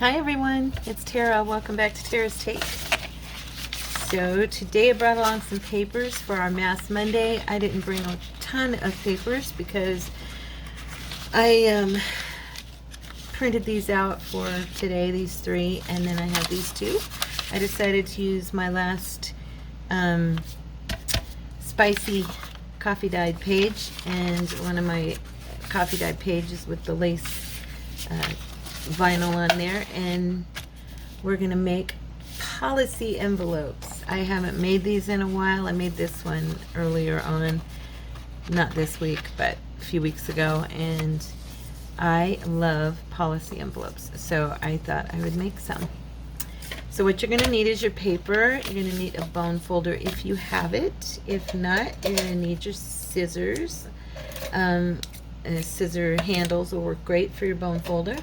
Hi everyone, it's Tara. Welcome back to Tara's Take. So today I brought along some papers for our Mass Monday. I didn't bring a ton of papers because I printed these out for today, these three, and then I have these two. I decided to use my last spicy coffee dyed page and one of my coffee dyed pages with the lace vinyl on there, and we're gonna make policy envelopes. I haven't made these in a while. I made this one earlier on, not this week but a few weeks ago, and I love policy envelopes, so I thought I would make some. So what you're gonna need is your paper. You're gonna need a bone folder if you have it. If not, you're gonna need your scissors. Scissor handles will work great for your bone folder.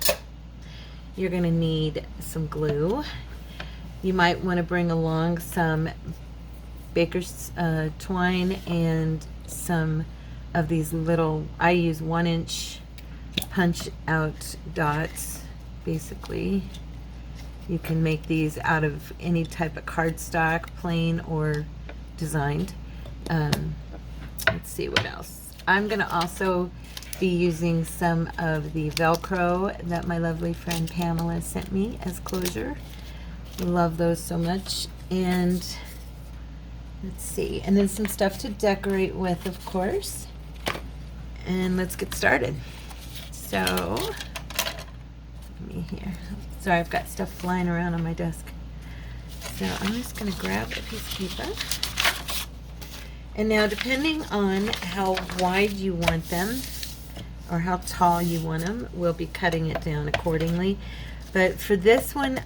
You're going to need some glue. You might want to bring along some baker's twine and some of these little, I use 1-inch punch out dots. Basically, you can make these out of any type of cardstock, plain or designed. Let's see what else. I'm going to also be using some of the Velcro that my lovely friend Pamela sent me as closure. Love those so much. And let's see, and then some stuff to decorate with, of course. And let's get started. So let me here. Sorry, I've got stuff flying around on my desk. So I'm just going to grab a piece of paper. And now, depending on how wide you want them or how tall you want them, we'll be cutting it down accordingly. But for this one,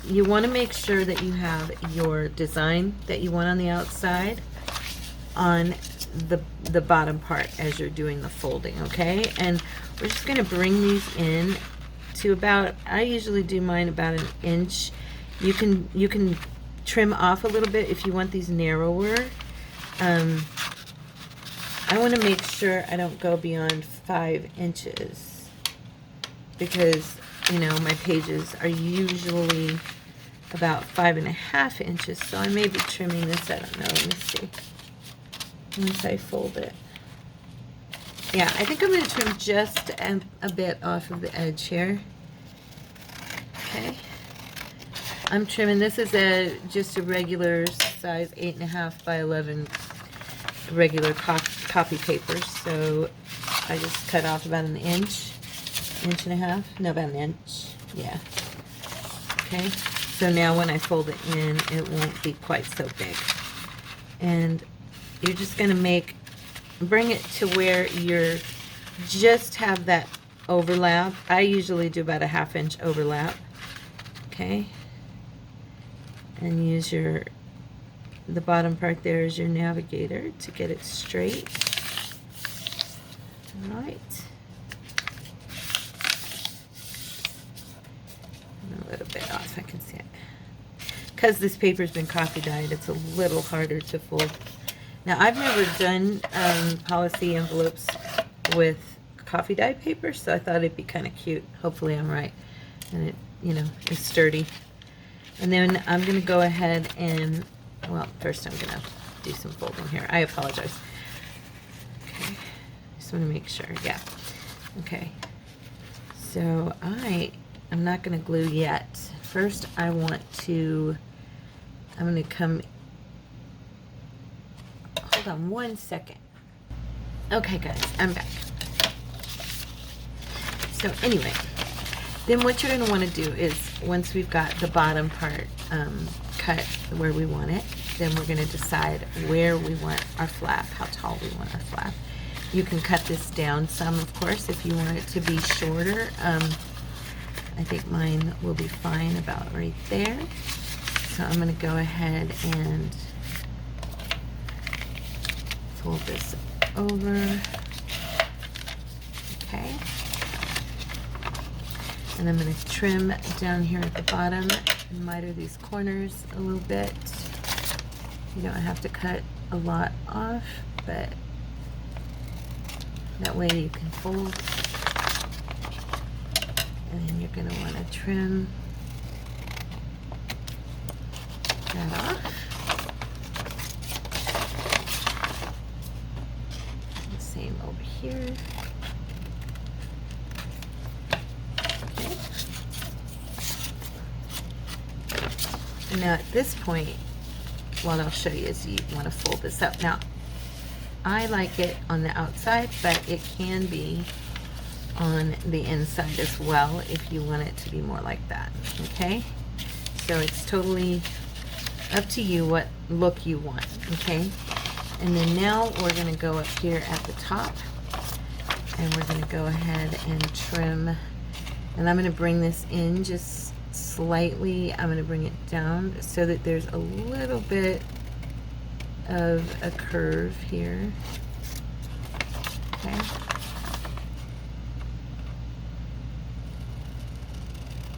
you want to make sure that you have your design that you want on the outside on the bottom part as you're doing the folding, okay? And we're just going to bring these in to about, I usually do mine about 1 inch. You can trim off a little bit if you want these narrower. I want to make sure I don't go beyond 5 inches because, you know, my pages are usually about 5.5 inches, so I may be trimming this, I don't know, let me see, once I fold it. Yeah, I think I'm going to trim just a bit off of the edge here. Okay. I'm trimming, this is just a regular size 8.5 by 11 regular copy paper, so I just cut off about 1 inch, 1.5 inches, no, about 1 inch, yeah. Okay, so now when I fold it in, it won't be quite so big. And you're just going to bring it to where you're just have that overlap. I usually do about a 1/2 inch overlap. Okay, and use the bottom part there is your navigator to get it straight. All right. A little bit off, I can see it. Because this paper's been coffee dyed, it's a little harder to fold. Now, I've never done policy envelopes with coffee dyed paper, so I thought it'd be kind of cute. Hopefully I'm right. And it, you know, is sturdy. And then I'm going to go ahead and, well, first I'm going to do some folding here. I apologize. Okay, just want to make sure. Yeah. Okay. So I'm not going to glue yet. First, I'm going to come, hold on 1 second. Okay, guys, I'm back. So anyway, then what you're going to want to do is, once we've got the bottom part cut where we want it, then we're going to decide where we want our flap, how tall we want our flap. You can cut this down some, of course, if you want it to be shorter. I think mine will be fine about right there. So I'm going to go ahead and fold this over. Okay. And I'm going to trim down here at the bottom and miter these corners a little bit. You don't have to cut a lot off, but that way you can fold. And then you're you're going to want to trim that off. Same over here. Okay. And now at this point, what I'll show you is you want to fold this up. Now, I like it on the outside, but it can be on the inside as well if you want it to be more like that, okay? So it's totally up to you what look you want, okay? And then now we're gonna go up here at the top and we're gonna go ahead and trim, and I'm gonna bring this in just slightly. I'm gonna bring it down so that there's a little bit of a curve here, okay?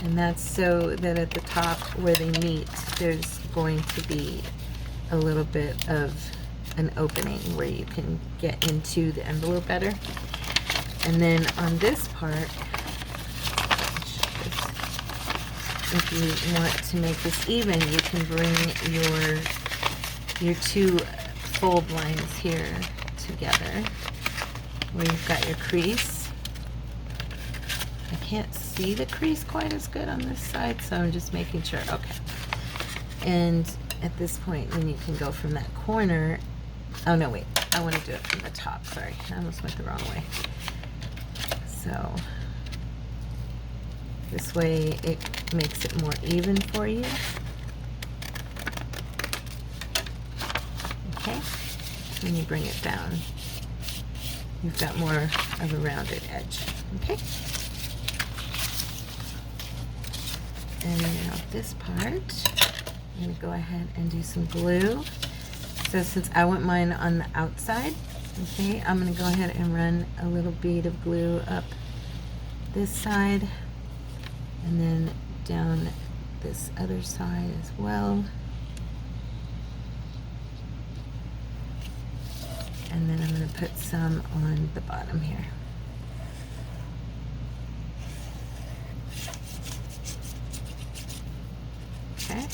And that's so that at the top where they meet, there's going to be a little bit of an opening where you can get into the envelope better. And then on this part, if you want to make this even, you can bring your two fold lines here together where you've got your crease. I can't see the crease quite as good on this side, so I'm just making sure. Okay. And at this point, then you can go from that corner. Oh no, wait, I want to do it from the top. Sorry, I almost went the wrong way. So this way it makes it more even for you. Okay, when you bring it down, you've got more of a rounded edge. Okay. And now this part, I'm going to go ahead and do some glue. So since I want mine on the outside, okay, I'm going to go ahead and run a little bead of glue up this side and then down this other side as well. And then I'm going to put some on the bottom here. Okay.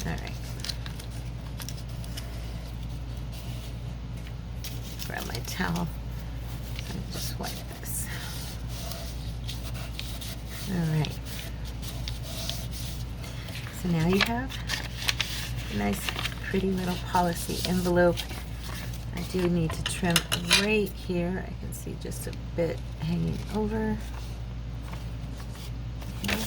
All right. Grab my towel and just wipe this. All right. So now you have a nice, pretty little policy envelope. I do need to trim right here. I can see just a bit hanging over. Okay.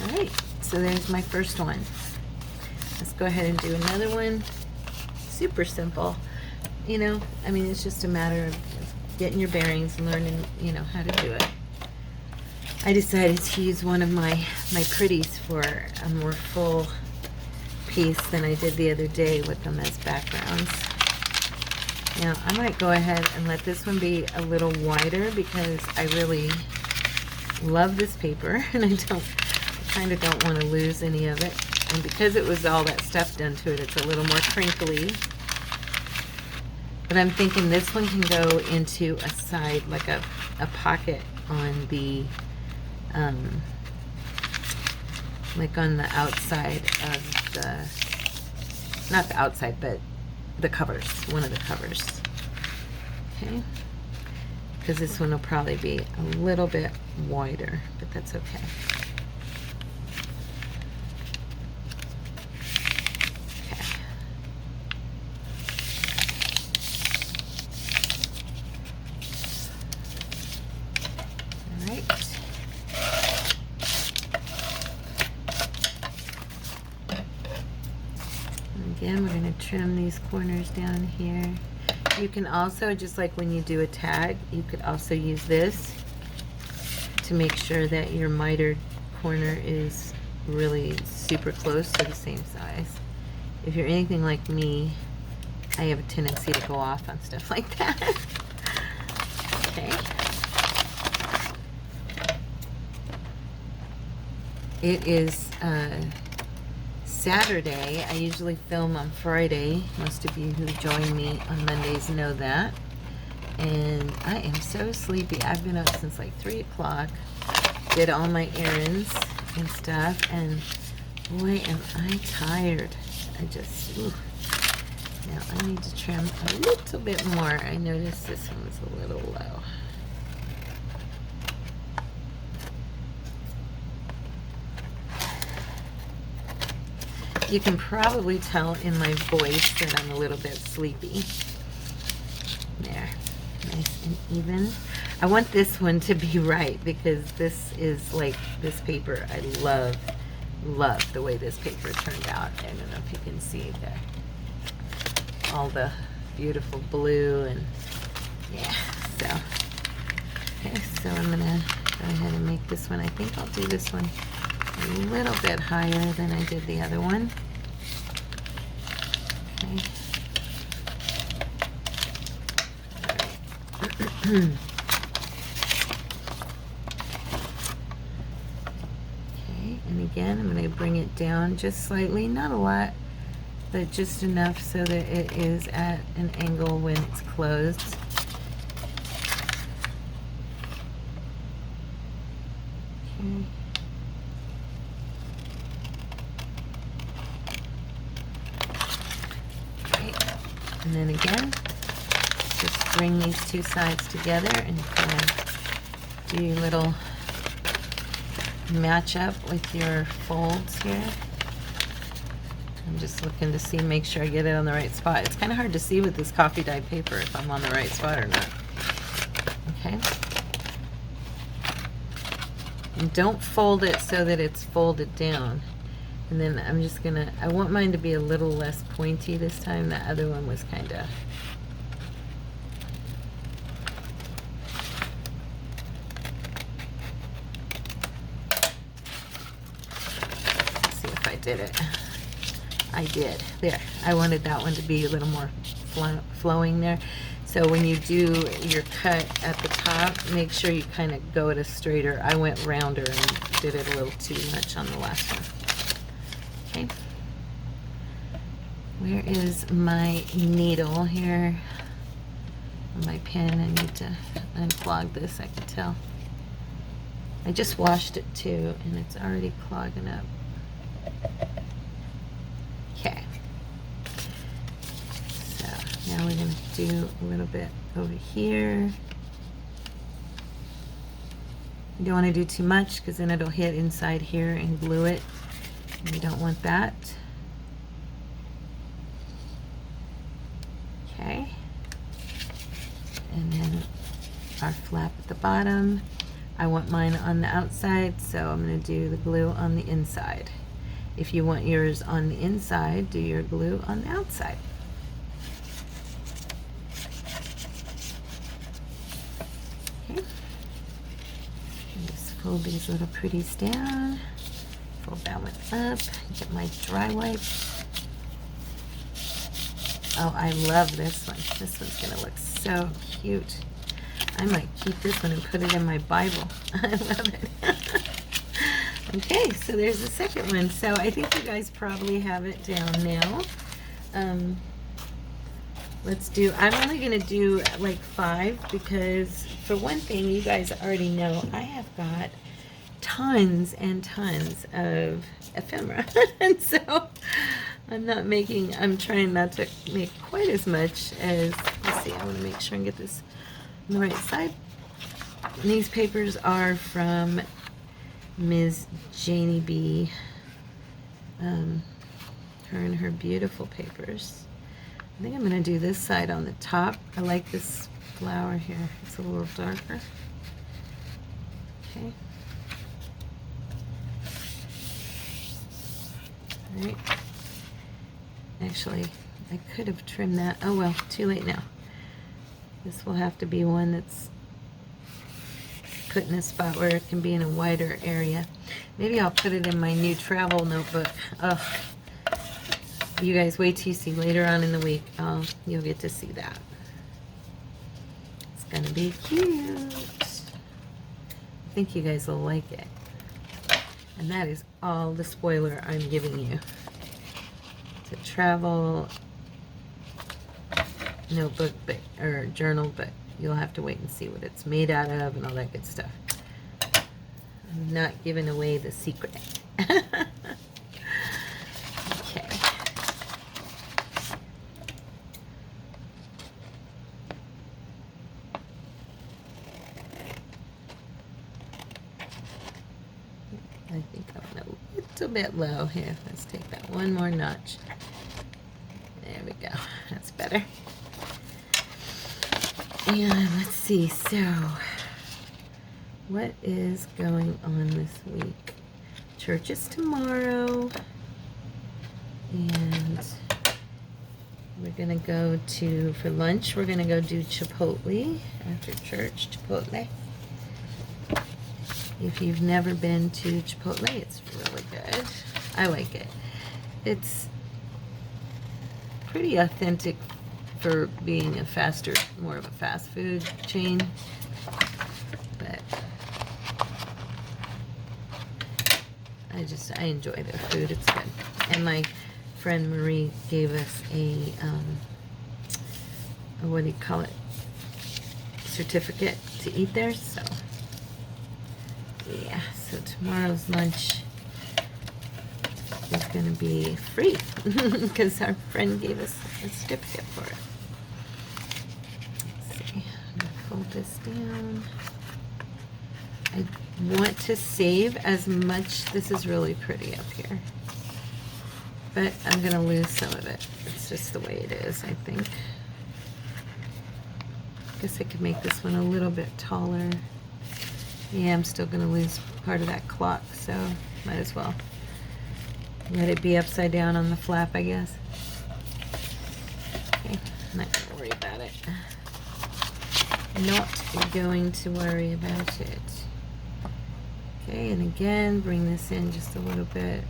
All right, so there's my first one. Let's go ahead and do another one. Super simple. You know, I mean, it's just a matter of getting your bearings and learning, you know, how to do it. I decided to use one of my pretties for a more full piece than I did the other day with them as backgrounds. Now, I might go ahead and let this one be a little wider because I really love this paper and I kind of don't want to lose any of it. And because it was all that stuff done to it, it's a little more crinkly. But I'm thinking this one can go into a side, like a pocket on the, like on the outside of the, not the outside, but the covers, one of the covers. Okay? Because this one will probably be a little bit wider, but that's okay. Again, we're going to trim these corners down here. You can also, just like when you do a tag, you could also use this to make sure that your mitered corner is really super close to the same size. If you're anything like me, I have a tendency to go off on stuff like that. Okay. It is Saturday. I usually film on Friday. Most of you who join me on Mondays know that. And I am so sleepy. I've been up since like 3 o'clock. Did all my errands and stuff. And boy, am I tired. I just, ooh. Now I need to trim a little bit more. I noticed this one was a little low. You can probably tell in my voice that I'm a little bit sleepy. There, nice and even. I want this one to be right because this is like, this paper, I love the way this paper turned out. I don't know if you can see there. All the beautiful blue and yeah, so. Okay, so I'm gonna go ahead and make this one. I think I'll do this one a little bit higher than I did the other one. Okay. Okay, and again, I'm going to bring it down just slightly, not a lot, but just enough so that it is at an angle when it's closed. Okay. And then again, just bring these two sides together and kind of do your little match up with your folds here. I'm just looking to see, make sure I get it on the right spot. It's kind of hard to see with this coffee dye paper if I'm on the right spot or not. Okay. And don't fold it so that it's folded down. And then I'm just gonna, I want mine to be a little less pointy this time. The other one was kind of, let's see if I did it. I did. There. I wanted that one to be a little more flowing there. So when you do your cut at the top, make sure you kind of go at a straighter. I went rounder and did it a little too much on the last one. Okay. Where is my needle here? My pen, I need to unclog this, I can tell. I just washed it too, and it's already clogging up. Okay. So now we're going to do a little bit over here. You don't want to do too much because then it'll hit inside here and glue it. We don't want that. Okay. And then our flap at the bottom. I want mine on the outside, so I'm going to do the glue on the inside. If you want yours on the inside, do your glue on the outside. Okay. And just fold these little pretties down. Fold that one up. Get my dry wipe. Oh, I love this one. This one's gonna look so cute. I might keep this one and put it in my Bible. I love it. Okay, so there's the second one. So I think you guys probably have it down now. Let's do, I'm only gonna do like 5 because for one thing, you guys already know I have got tons and tons of ephemera. And so I'm trying not to make quite as much as, let's see, I want to make sure and get this on the right side. And these papers are from Ms. Janie B. Her and her beautiful papers. I think I'm going to do this side on the top. I like this flower here. It's a little darker. Okay. Alright. Actually, I could have trimmed that. Oh well, too late now. This will have to be one that's put in a spot where it can be in a wider area. Maybe I'll put it in my new travel notebook. Ugh. You guys wait till you see later on in the week. You'll get to see that. It's gonna be cute. I think you guys will like it. And that is all the spoiler I'm giving you. It's a travel notebook, but or journal, but you'll have to wait and see what it's made out of and all that good stuff. I'm not giving away the secret. Okay. I think I went a little bit low here. Let's take that one more notch. There we go. That's better. And let's see. So, what is going on this week? Church is tomorrow. And we're going to go to, for lunch, we're going to go do Chipotle after church. Chipotle. If you've never been to Chipotle, it's really good. I like it. It's pretty authentic for being more of a fast food chain. But I enjoy their food. It's good. And my friend Marie gave us a what do you call it? Certificate to eat there. So yeah, so tomorrow's lunch is going to be free because our friend gave us a certificate for it. Let's see, I'm going to fold this down. I want to save as much. This is really pretty up here, but I'm going to lose some of it. It's just the way it is, I think. I guess I could make this one a little bit taller. Yeah, I'm still going to lose part of that clock, so might as well let it be upside down on the flap, I guess. Okay, I'm not going to worry about it. Not going to worry about it. Okay, and again, bring this in just a little bit.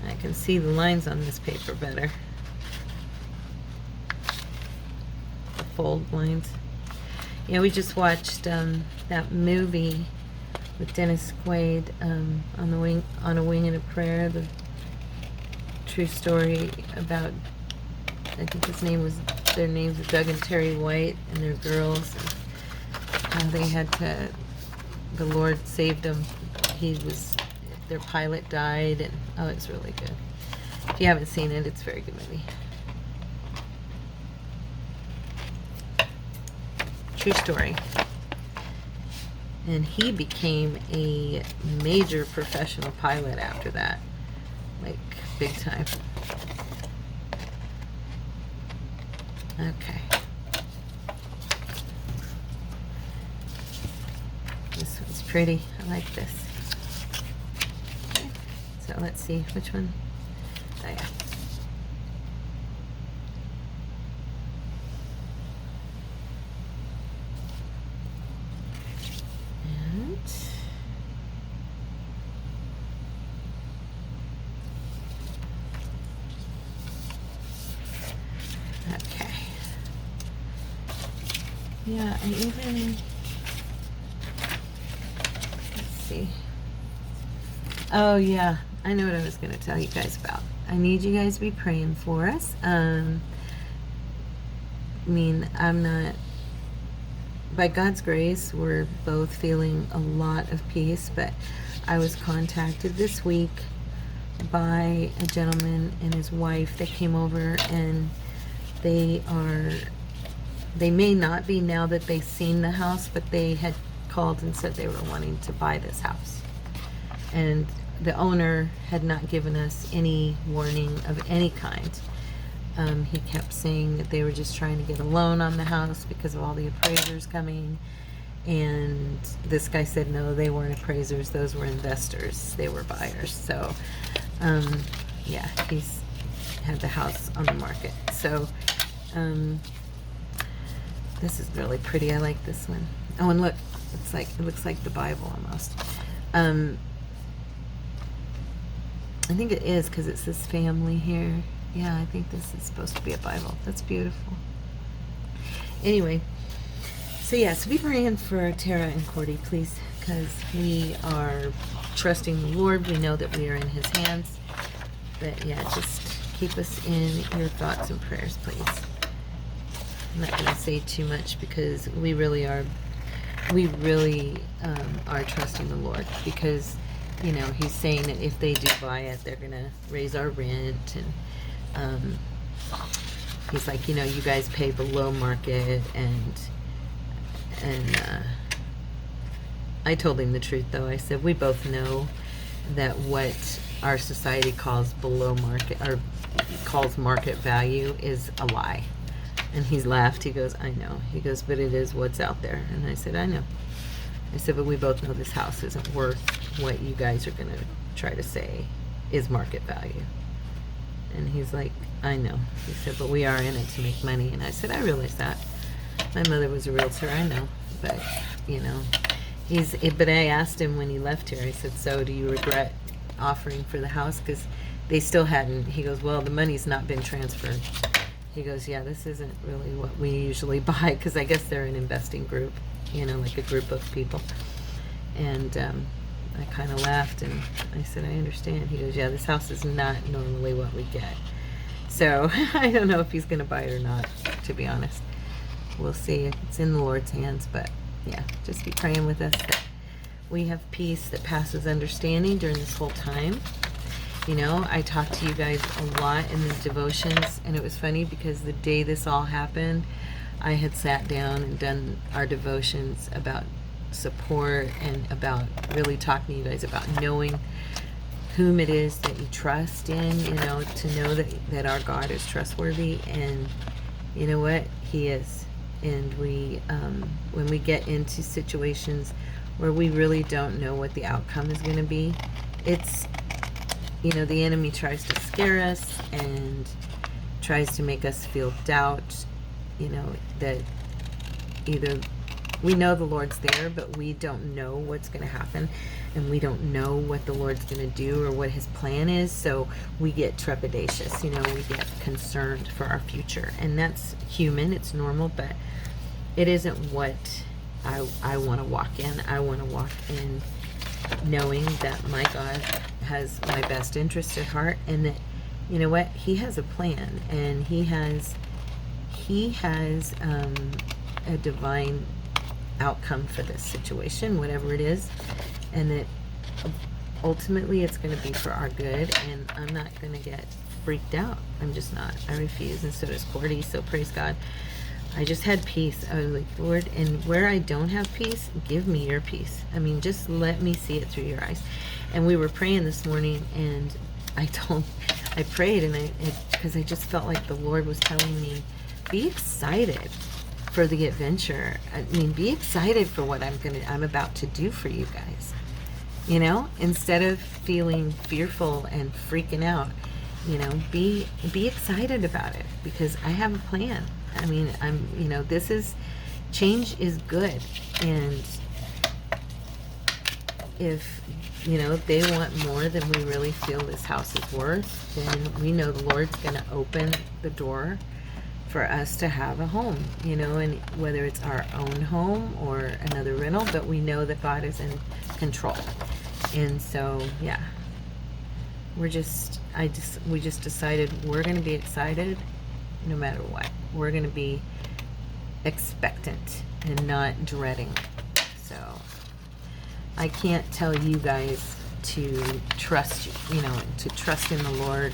I can see the lines on this paper better. The fold lines. Yeah, we just watched that movie with Dennis Quaid, on a Wing and a Prayer, the true story about, I think their names are Doug and Terry White and their girls, and how they had to, the Lord saved them. Their pilot died, and oh, it's really good. If you haven't seen it, it's a very good movie. True story. And he became a major professional pilot after that, like big time. Okay. This one's pretty. I like this. Okay. So let's see which one. Oh yeah. Okay. Yeah, I even, let's see. Oh yeah, I know what I was going to tell you guys about. I need you guys to be praying for us. I mean, I'm not, by God's grace, we're both feeling a lot of peace, but I was contacted this week by a gentleman and his wife that came over, and they may not be now that they've seen the house, but they had called and said they were wanting to buy this house. And the owner had not given us any warning of any kind. He kept saying that they were just trying to get a loan on the house because of all the appraisers coming. And this guy said, no, they weren't appraisers. Those were investors. They were buyers. So, yeah, he's had the house on the market. So, this is really pretty. I like this one. Oh, and look, it looks like the Bible almost. I think it is because it says family here. Yeah, I think this is supposed to be a Bible. That's beautiful. Anyway, so yeah, so be praying for Tara and Cordy, please, because we are trusting the Lord. We know that we are in His hands. But yeah, just keep us in your thoughts and prayers, please. I'm not going to say too much because we really are trusting the Lord, because you know He's saying that if they do buy it, they're going to raise our rent, and He's like, you know, you guys pay below market, and I told him the truth though. I said we both know that what our society calls below market, or calls market value, is a lie. And he's laughed. He goes, I know. He goes, but it is what's out there. And I said, I know. I said, but we both know this house isn't worth what you guys are going to try to say is market value. And he's like, I know. He said, but we are in it to make money. And I said, I realize that. My mother was a realtor. I know. But, you know, but I asked him when he left here, I said, so do you regret offering for the house? Because they still hadn't. He goes, well, the money's not been transferred. He goes, yeah, this isn't really what we usually buy, because I guess they're an investing group, you know, like a group of people. And I kind of laughed, and I said, I understand. He goes, yeah, this house is not normally what we get. So I don't know if he's going to buy it or not, to be honest. We'll see. It's in the Lord's hands, but yeah, just be praying with us that we have peace that passes understanding during this whole time. You know, I talked to you guys a lot in the devotions, and it was funny because the day this all happened, I had sat down and done our devotions about support and about really talking to you guys about knowing whom it is that you trust in, you know, to know that our God is trustworthy, and you know what? He is. And we, when we get into situations where we really don't know what the outcome is going to be, it's, you know, the enemy tries to scare us and tries to make us feel doubt, you know, that either we know the Lord's there, but we don't know what's going to happen, and we don't know what the Lord's going to do or what His plan is, so we get trepidatious, you know, we get concerned for our future, and that's human, it's normal, but it isn't what I want to walk in. I want to walk in knowing that my God has my best interest at heart, and that, you know what, He has a plan, and He has a divine outcome for this situation, whatever it is, and that ultimately it's going to be for our good, and I'm not going to get freaked out. I'm just not. I refuse, and so does Cordy, so praise God. I just had peace. I was like, Lord, and where I don't have peace, give me your peace. I mean, just let me see it through your eyes. And we were praying this morning, and I prayed, and because I just felt like the Lord was telling me, be excited for the adventure. I mean, be excited for what I'm about to do for you guys. You know, instead of feeling fearful and freaking out, you know, be excited about it, because I have a plan. I mean, you know, change is good. And if, you know, they want more than we really feel this house is worth, then we know the Lord's going to open the door for us to have a home, you know, and whether it's our own home or another rental, but we know that God is in control. And so, yeah, we just decided we're going to be excited no matter what. We're going to be expectant and not dreading. So I can't tell you guys to trust, you know, to trust in the Lord.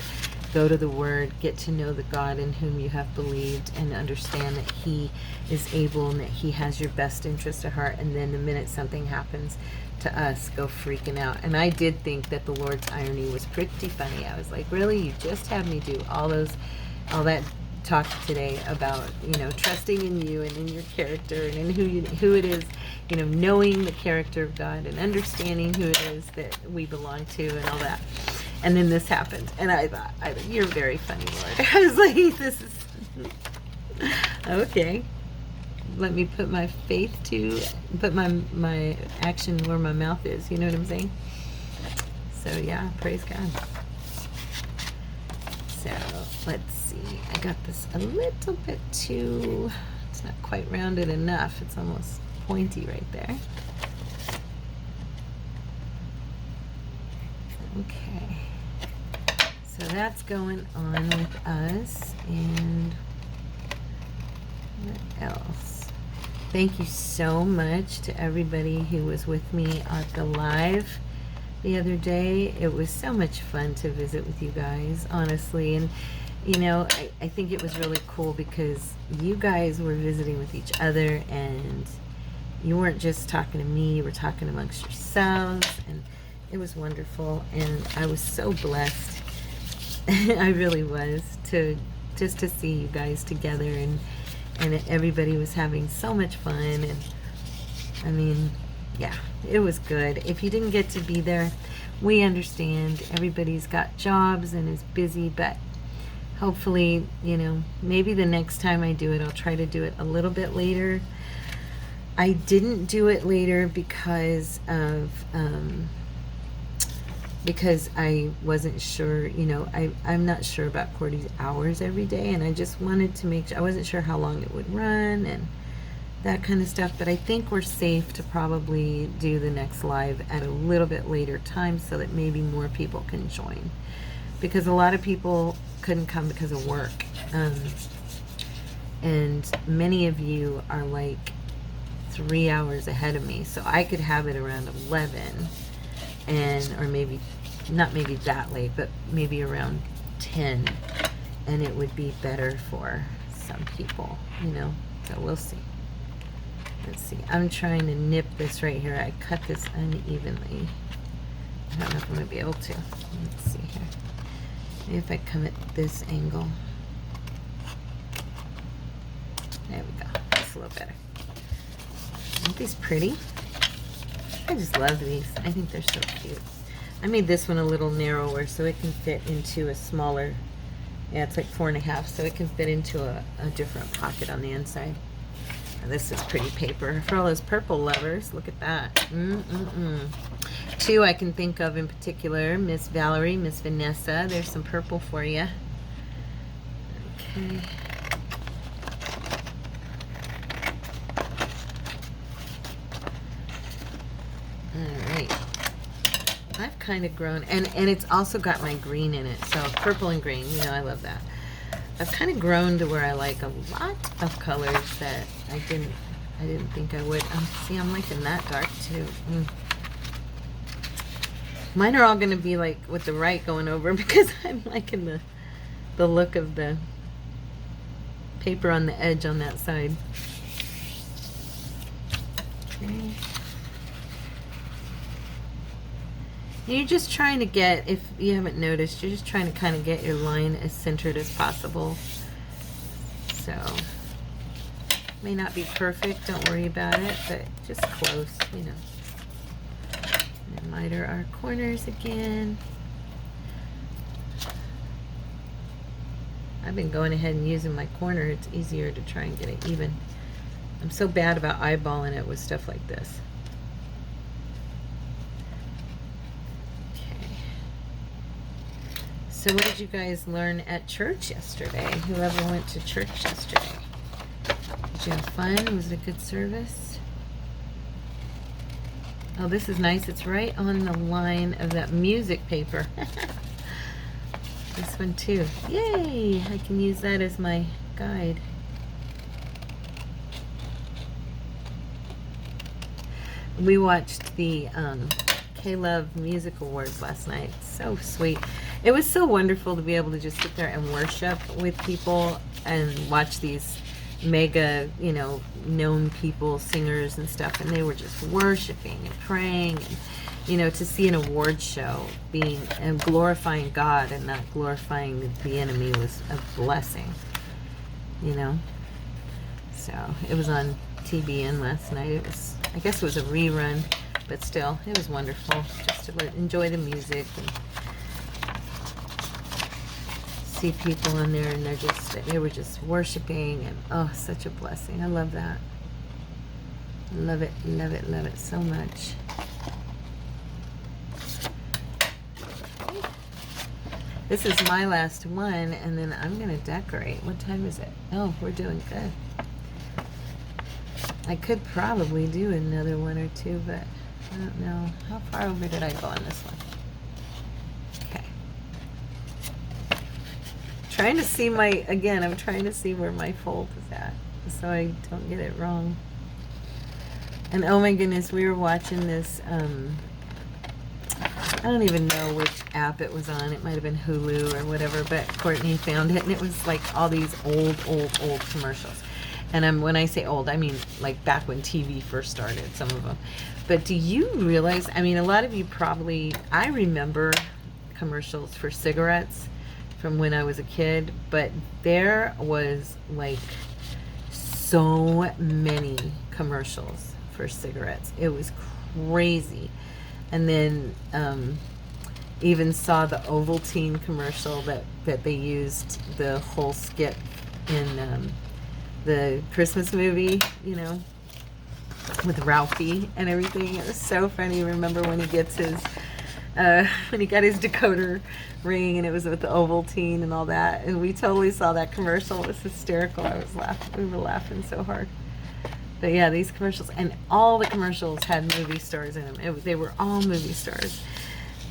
Go to the Word, get to know the God in whom you have believed, and understand that He is able and that He has your best interest at heart. And then the minute something happens to us, go freaking out. And I did think that the Lord's irony was pretty funny. I was like, really? You just had me do all that talk today about, you know, trusting in you and in your character and in who it is, you know, knowing the character of God and understanding who it is that we belong to and all that. And then this happened, and I thought, you're very funny, Lord. I was like, this is okay. Let me put my put my action where my mouth is. You know what I'm saying? So yeah, praise God. So let's see. I got this a little bit too, it's not quite rounded enough. It's almost pointy right there. Okay. So that's going on with us. And what else? Thank you so much to everybody who was with me at the live the other day. It was so much fun to visit with you guys, honestly. And you know, I think it was really cool because you guys were visiting with each other, and you weren't just talking to me, you were talking amongst yourselves, and it was wonderful. And I was so blessed. I really was, to just to see you guys together, and everybody was having so much fun. And I mean, yeah, it was good. If you didn't get to be there, we understand. Everybody's got jobs and is busy, but hopefully, you know, maybe the next time I do it, I'll try to do it a little bit later. I didn't do it later because of because I wasn't sure, you know, I'm not sure about Cordy's hours every day, and I just wanted to make sure. I wasn't sure how long it would run and that kind of stuff, but I think we're safe to probably do the next live at a little bit later time so that maybe more people can join, because a lot of people couldn't come because of work, and many of you are like 3 hours ahead of me, so I could have it around 11, and or maybe not maybe that late, but maybe around 10, and it would be better for some people, you know. So we'll see. Let's see. I'm trying to nip this right here. I cut this unevenly. I don't know if I'm going to be able to. Let's see here. Maybe if I come at this angle. There we go. That's a little better. Aren't these pretty? I just love these. I think they're so cute. I made this one a little narrower so it can fit into a smaller, yeah, it's like 4.5, so it can fit into a different pocket on the inside. This is pretty paper. For all those purple lovers, look at that. Two I can think of in particular, Miss Valerie, Miss Vanessa. There's some purple for you. Okay. All right. I've kind of grown, and it's also got my green in it. So purple and green, you know, I love that. I've kind of grown to where I like a lot of colors that I didn't think I would. See, I'm liking that dark too. Mine are all going to be like with the right going over because I'm liking the look of the paper on the edge on that side. Okay. You're just trying to get, if you haven't noticed, you're just trying to kind of get your line as centered as possible. So, may not be perfect, don't worry about it, but just close, you know. And miter our corners again. I've been going ahead and using my corner. It's easier to try and get it even. I'm so bad about eyeballing it with stuff like this. So what did you guys learn at church yesterday? Whoever went to church yesterday. Did you have fun? Was it a good service? Oh, this is nice. It's right on the line of that music paper. This one too. Yay! I can use that as my guide. We watched the K-Love Music Awards last night. So sweet. It was so wonderful to be able to just sit there and worship with people and watch these mega, you know, known people, singers and stuff, and they were just worshiping and praying, and, you know, to see an award show being and glorifying God and not glorifying the enemy was a blessing, you know. So it was on TBN last night. It was, I guess it was a rerun, but still, it was wonderful just to enjoy the music and see people in there, and they were just worshiping, and oh, such a blessing. I love that. Love it, love it, love it so much. This is my last one, and then I'm going to decorate. What time is it? Oh, we're doing good. I could probably do another one or two, but I don't know. How far over did I go on this one? Okay. Trying to see again, I'm trying to see where my fold is at, so I don't get it wrong. And oh my goodness, we were watching this, I don't even know which app it was on. It might have been Hulu or whatever, but Courtney found it, and it was like all these old commercials. And when I say old, I mean like back when TV first started, some of them. But do you realize, I mean, a lot of you probably, I remember commercials for cigarettes from when I was a kid, but there was like so many commercials for cigarettes. It was crazy. And then even saw the Ovaltine commercial that they used the whole skit in the Christmas movie, you know, with Ralphie and everything. It was so funny. Remember when he gets his when he got his decoder ring, and it was with the Ovaltine and all that, and we totally saw that commercial. It was hysterical. I was laughing. We were laughing so hard. But yeah, these commercials, and all the commercials had movie stars in them. They were all movie stars.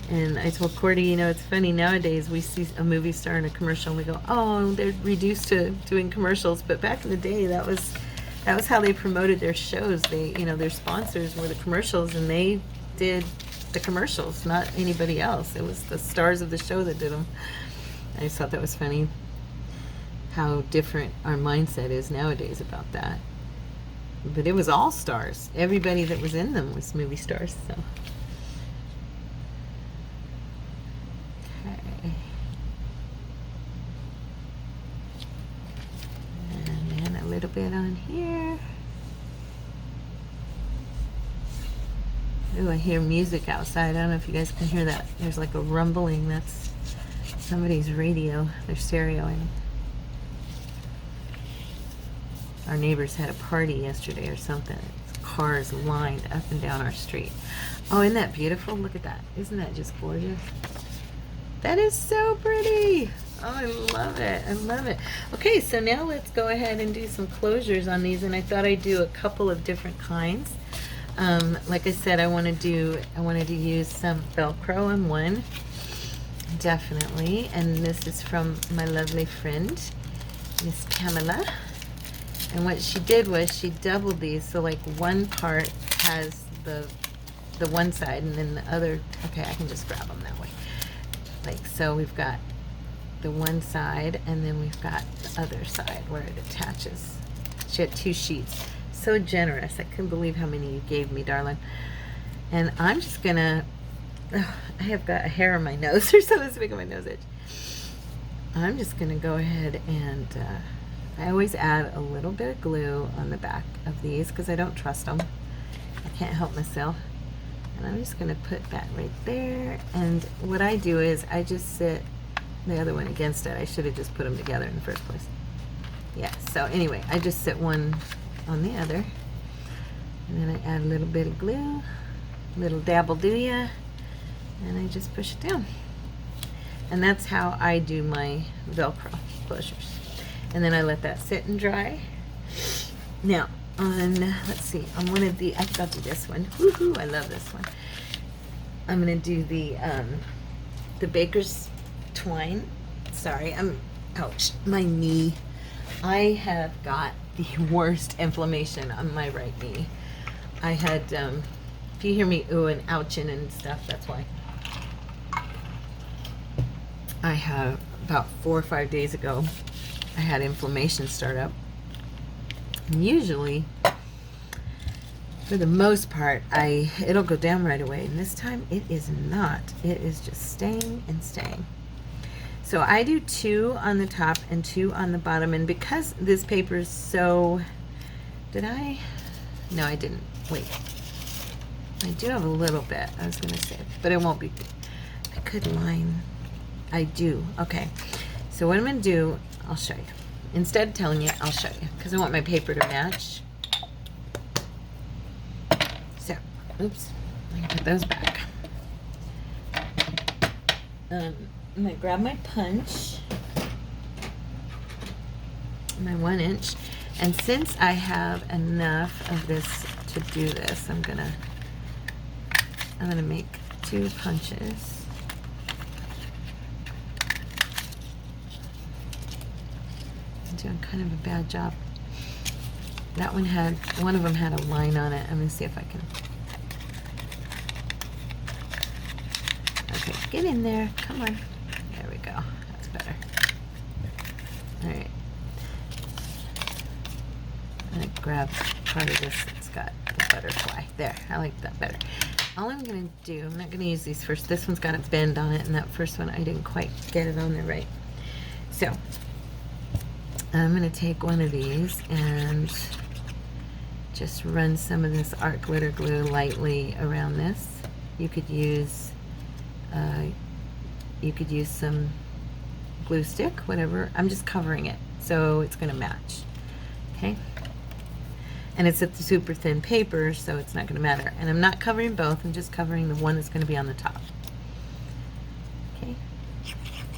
And I told Cordy, you know, it's funny, nowadays we see a movie star in a commercial and we go, oh, they're reduced to doing commercials. But back in the day, that was how they promoted their shows. They, you know, their sponsors were the commercials, and they did the commercials, not anybody else. It was the stars of the show that did them. I just thought that was funny, how different our mindset is nowadays about that. But it was all stars. Everybody that was in them was movie stars. So, okay. And then a little bit on here. Ooh, I hear music outside. I don't know if you guys can hear that. There's like a rumbling. That's somebody's radio. They're stereoing. Our neighbors had a party yesterday or something. Cars lined up and down our street. Oh, isn't that beautiful? Look at that. Isn't that just gorgeous? That is so pretty. Oh, I love it. I love it. Okay, so now let's go ahead and do some closures on these. And I thought I'd do a couple of different kinds. Like I said, I wanted to use some Velcro on one. Definitely. And this is from my lovely friend, Miss Pamela. And what she did was she doubled these, so like one part has the one side, and then the other, okay, I can just grab them that way. Like, so we've got the one side, and then we've got the other side where it attaches. She had two sheets. So generous. I couldn't believe how many you gave me, darling. And I'm just gonna, I have got a hair on my nose, or so this big on my nose edge. I'm just gonna go ahead and, I always add a little bit of glue on the back of these because I don't trust them. I can't help myself. And I'm just going to put that right there. And what I do is I just sit the other one against it. I should have just put them together in the first place. Yeah, so anyway, I just sit one on the other. And then I add a little bit of glue, a little dabble do ya, and I just push it down. And that's how I do my Velcro closures. And then I let that sit and dry. Now, on, let's see, on one of the, I think I'll do this one. Woohoo, I love this one. I'm gonna do the baker's twine. Sorry, ouch, my knee. I have got the worst inflammation on my right knee. I had, if you hear me ooh and ouching and stuff, that's why. I have, about 4 or 5 days ago, I had inflammation start up. And usually, for the most part, it'll go down right away. And this time, it is not. It is just staying and staying. So I do 2 on the top and 2 on the bottom. And because this paper is so... Did I? No, I didn't. Wait. I do have a little bit, I was going to say. But it won't be... I could line... I do. Okay. So what I'm going to do... I'll show you. Instead of telling you, I'll show you. Because I want my paper to match. So, oops. I can put those back. I'm gonna grab my punch, my 1 inch, and since I have enough of this to do this, I'm gonna make 2 punches. I'm doing kind of a bad job. That one of them had a line on it. I'm gonna see if I can. Okay, get in there, come on. There we go, that's better. All right. I'm gonna grab part of this that's got the butterfly. There, I like that better. All I'm gonna do, I'm not gonna use these first. This one's got a bend on it, and that first one I didn't quite get it on there right. So I'm gonna take one of these and just run some of this art glitter glue lightly around this. You could use some glue stick, whatever. I'm just covering it so it's gonna match. Okay. And it's a super thin paper, so it's not going to matter. And I'm not covering both, I'm just covering the one that's going to be on the top. Okay.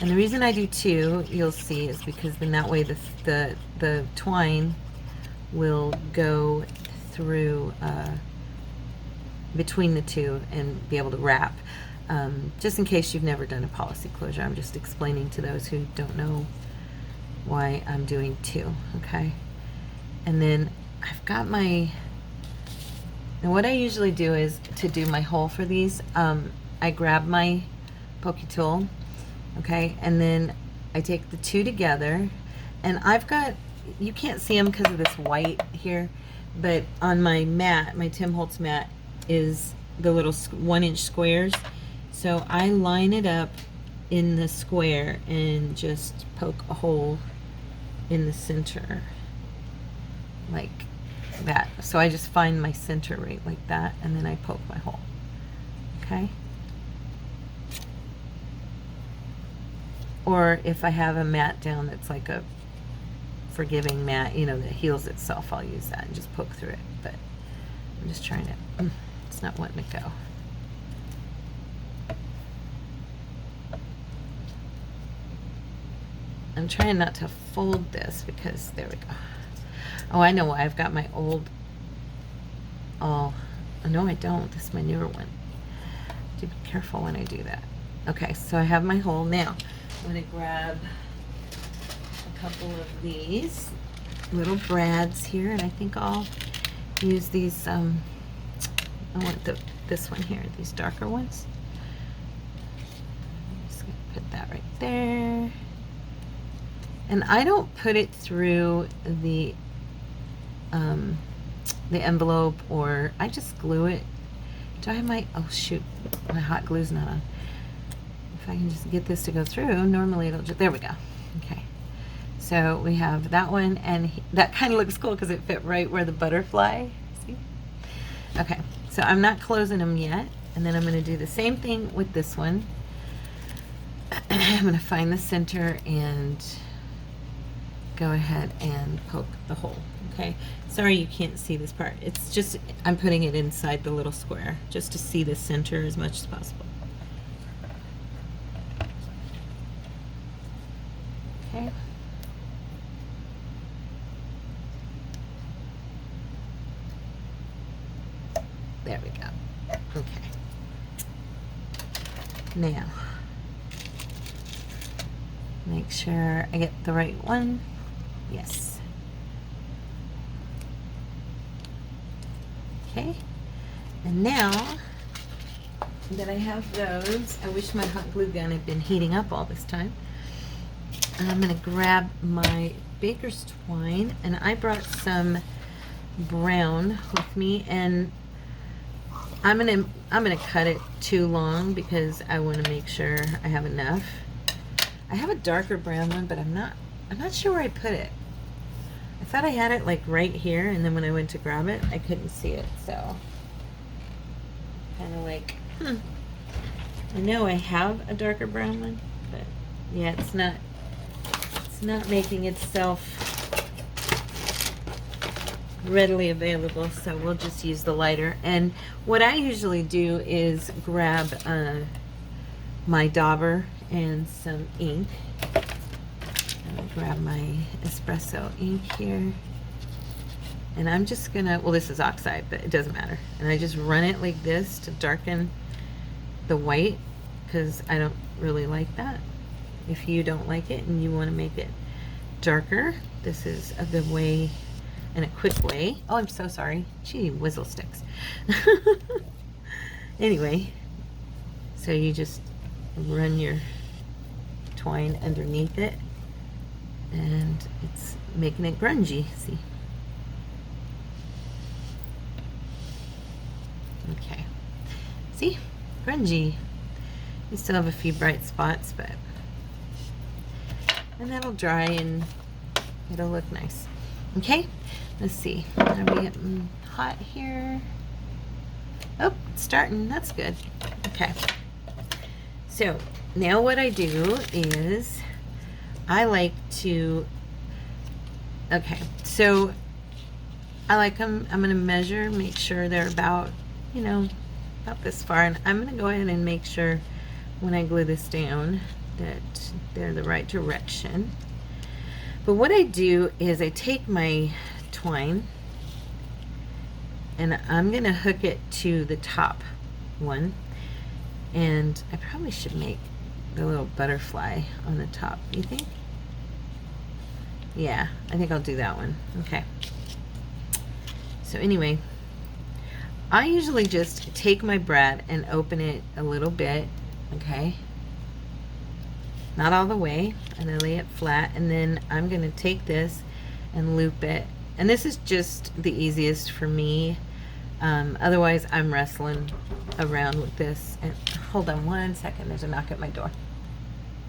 And the reason I do 2, you'll see, is because then that way the twine will go through between the 2 and be able to wrap. Just in case you've never done a policy closure, I'm just explaining to those who don't know why I'm doing 2, okay? And then I've got my, and what I usually do is, to do my hole for these, I grab my pokey tool, okay, and then I take the 2 together, and I've got, you can't see them because of this white here, but on my mat, my Tim Holtz mat, is the little 1 inch squares, so I line it up in the square and just poke a hole in the center like that. So I just find my center right like that, and then I poke my hole. Okay. Or if I have a mat down that's like a forgiving mat, you know, that heals itself, I'll use that and just poke through it. But I'm just trying to, it's not wanting to go. I'm trying not to fold this because, there we go. Oh, I know why. I've got my old, oh, no I don't. This is my newer one. Do be careful when I do that. Okay, so I have my hole. Now, I'm going to grab a couple of these little brads here, and I think I'll use these, I want this one here, these darker ones. I'm just going to put that right there. And I don't put it through the envelope, or I just glue it. Do I have my, oh shoot, my hot glue's not on. If I can just get this to go through, normally it'll just, there we go. Okay, so we have that one, and that kind of looks cool because it fit right where the butterfly, see? Okay, so I'm not closing them yet, and then I'm going to do the same thing with this one. I'm going to find the center and go ahead and poke the hole. Okay, sorry you can't see this part. It's just, I'm putting it inside the little square just to see the center as much as possible. Okay. There we go. Okay. Now, make sure I get the right one. Yes. Okay. And now that I have those, I wish my hot glue gun had been heating up all this time. I'm going to grab my baker's twine, and I brought some brown with me, and I'm gonna cut it too long because I want to make sure I have enough. I have a darker brown one, but I'm not sure where I put it. I thought I had it like right here, and then when I went to grab it, I couldn't see it. So kind of like, I know I have a darker brown one, but yeah, it's not making itself readily available, so we'll just use the lighter. And what I usually do is grab my dauber and some ink. I'm gonna grab my espresso ink here. And I'm just gonna, well, this is oxide, but it doesn't matter. And I just run it like this to darken the white, because I don't really like that. If you don't like it and you want to make it darker, this is a good way and a quick way. Oh, I'm so sorry. Gee, whizzle sticks. Anyway, so you just run your twine underneath it, and it's making it grungy. See? Okay. See? Grungy. You still have a few bright spots, but... and that'll dry and it'll look nice. Okay? Let's see. Are we getting hot here? Oh, it's starting. That's good. Okay. So, now what I do is I like to... okay, so I like them. I'm going to measure, make sure they're about, you know, about this far. And I'm going to go ahead and make sure when I glue this down that they're the right direction. But what I do is I take my twine and I'm going to hook it to the top one. And I probably should make the little butterfly on the top. You think? Yeah, I think I'll do that one. Okay. So anyway, I usually just take my brad and open it a little bit, okay? Not all the way, and I lay it flat, and then I'm gonna take this and loop it. And this is just the easiest for me. Otherwise, I'm wrestling around with this. And hold on one second, there's a knock at my door.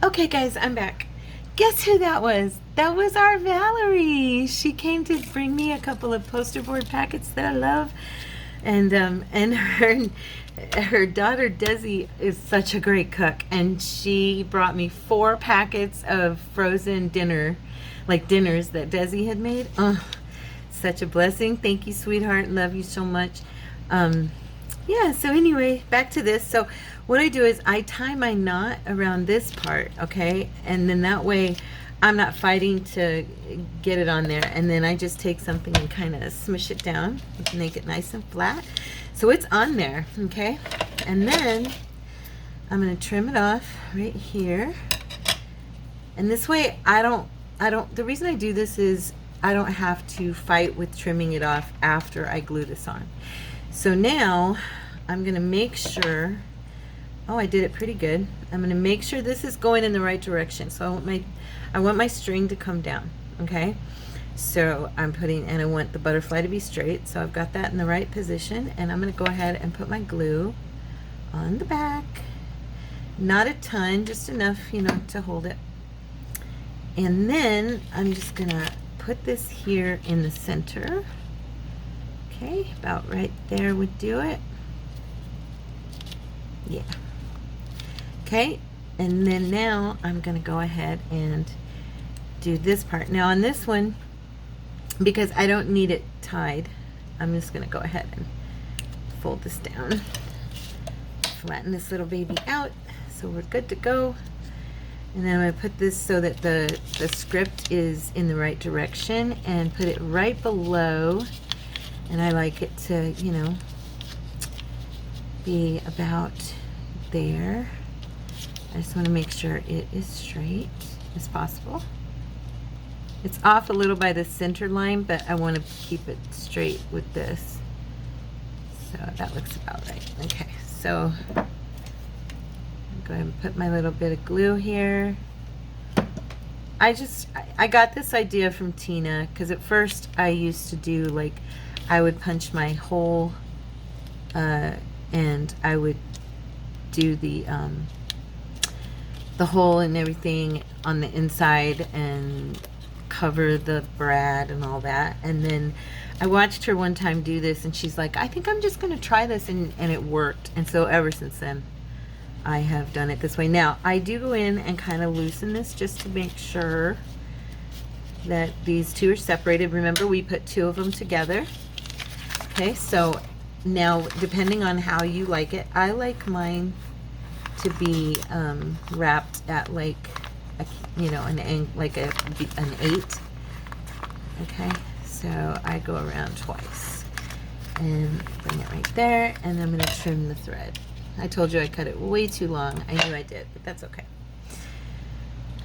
Okay guys, I'm back. Guess who that was? That was our Valerie. She came to bring me a couple of poster board packets that I love. And her daughter Desi is such a great cook, and she brought me 4 packets of frozen dinner, like dinners that Desi had made. Oh, such a blessing. Thank you, sweetheart. Love you so much. Yeah, so anyway, back to this. So what I do is I tie my knot around this part, okay? And then that way I'm not fighting to get it on there. And then I just take something and kind of smush it down, make it nice and flat. So it's on there, okay? And then I'm gonna trim it off right here. And this way the reason I do this is I don't have to fight with trimming it off after I glue this on. So now I'm gonna make sure, oh, I did it pretty good. I'm gonna make sure this is going in the right direction. So I want my string to come down, okay? So I'm putting, and I want the butterfly to be straight. So I've got that in the right position, and I'm gonna go ahead and put my glue on the back. Not a ton, just enough, you know, to hold it. And then I'm just gonna put this here in the center. Okay, about right there would do it. Yeah. Okay, and then now I'm gonna go ahead and do this part. Now on this one, because I don't need it tied, I'm just gonna go ahead and fold this down, flatten this little baby out, so we're good to go. And then I'm gonna put this so that the script is in the right direction, and put it right below. And I like it to, you know, be about there. I just want to make sure it is straight as possible. It's off a little by the center line, but I want to keep it straight with this. So that looks about right. Okay, so I'll go ahead and put my little bit of glue here. I got this idea from Tina, because at first I used to do, like, I would punch my hole, and I would do the hole and everything on the inside and cover the brad and all that. And then I watched her one time do this, and she's like, I think I'm just going to try this, and it worked. And so ever since then, I have done it this way. Now, I do go in and kind of loosen this just to make sure that these two are separated. Remember, we put 2 of them together. Okay, so now depending on how you like it, I like mine to be wrapped at like like an 8. Okay, so I go around twice and bring it right there, and I'm going to trim the thread. I told you I cut it way too long. I knew I did, but that's okay.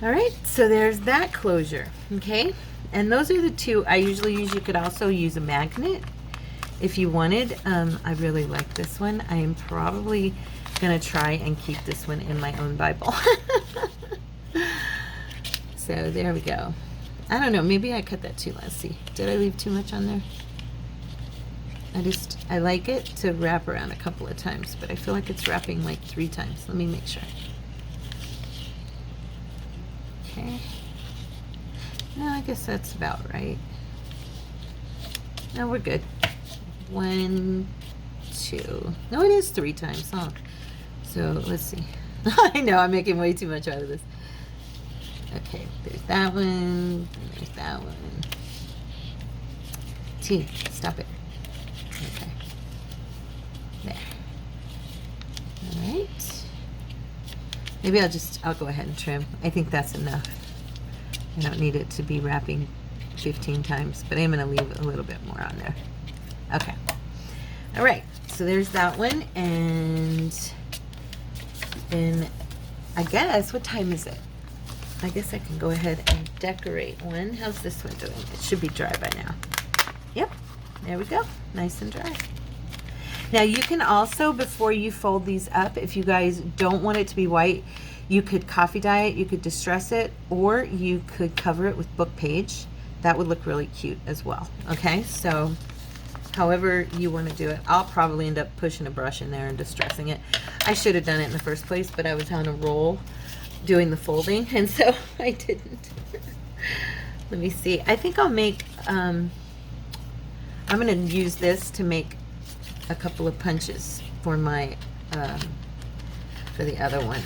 All right, so there's that closure. Okay, and those are the two I usually use. You could also use a magnet if you wanted. I really like this one. I am probably gonna try and keep this one in my own Bible. So there we go. I don't know, maybe I cut that too. Let's see, did I leave too much on there? I like it to wrap around a couple of times, but I feel like it's wrapping like 3 times. Let me make sure. Okay, no, I guess that's about right. No, we're good. 1, 2. No, it is 3 times, huh? So let's see. I know I'm making way too much out of this. Okay, there's that one, and there's that one. T, stop it. Okay. There. All right. Maybe I'll go ahead and trim. I think that's enough. I don't need it to be wrapping 15 times, but I'm going to leave a little bit more on there. Okay. All right. So there's that one. And then I guess, what time is it? I guess I can go ahead and decorate one. How's this one doing? It should be dry by now. Yep. There we go. Nice and dry. Now you can also, before you fold these up, if you guys don't want it to be white, you could coffee dye it, you could distress it, or you could cover it with book page. That would look really cute as well. Okay, so however you want to do it. I'll probably end up pushing a brush in there and distressing it. I should have done it in the first place, but I was on a roll doing the folding, and so I didn't. Let me see. I think I'll make, I'm going to use this to make a couple of punches for my, for the other one.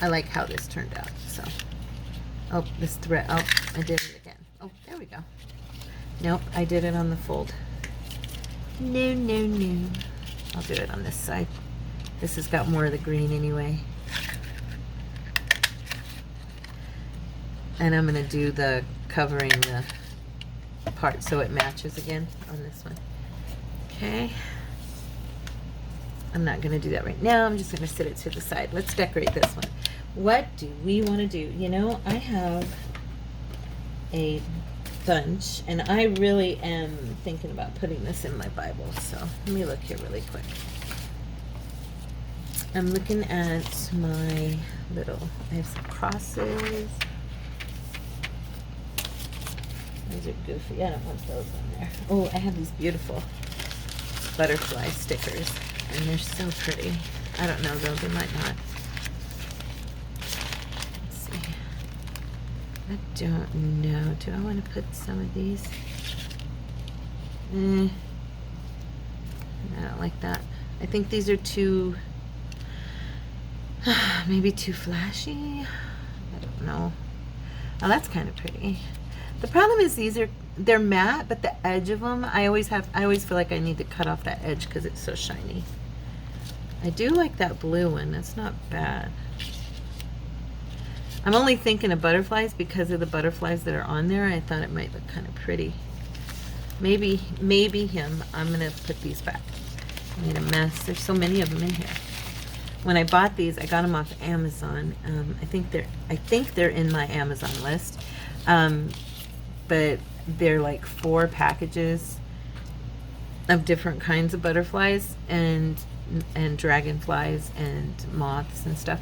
I like how this turned out, so. Oh, this thread, oh, I did it again. Oh, there we go. Nope, I did it on the fold. No, no, no. I'll do it on this side. This has got more of the green anyway. And I'm going to do the covering the part so it matches again on this one. Okay. I'm not going to do that right now. I'm just going to sit it to the side. Let's decorate this one. What do we want to do? You know, I have a bunch, and I really am thinking about putting this in my Bible. So let me look here really quick. I'm looking at my little, I have some crosses. Those are goofy. I don't want those on there. Oh, I have these beautiful butterfly stickers, and they're so pretty. I don't know though, they might not. Let's see. I don't know. Do I want to put some of these? I don't like that. I think these are too, maybe too flashy. I don't know. Oh, that's kind of pretty. The problem is they're matte, but the edge of them, I always feel like I need to cut off that edge because it's so shiny. I do like that blue one. That's not bad. I'm only thinking of butterflies because of the butterflies that are on there. I thought it might look kind of pretty. Maybe him. I'm gonna put these back. I made a mess. There's so many of them in here. When I bought these, I got them off Amazon. I think they're in my Amazon list. But they're like 4 packages of different kinds of butterflies and dragonflies and moths and stuff.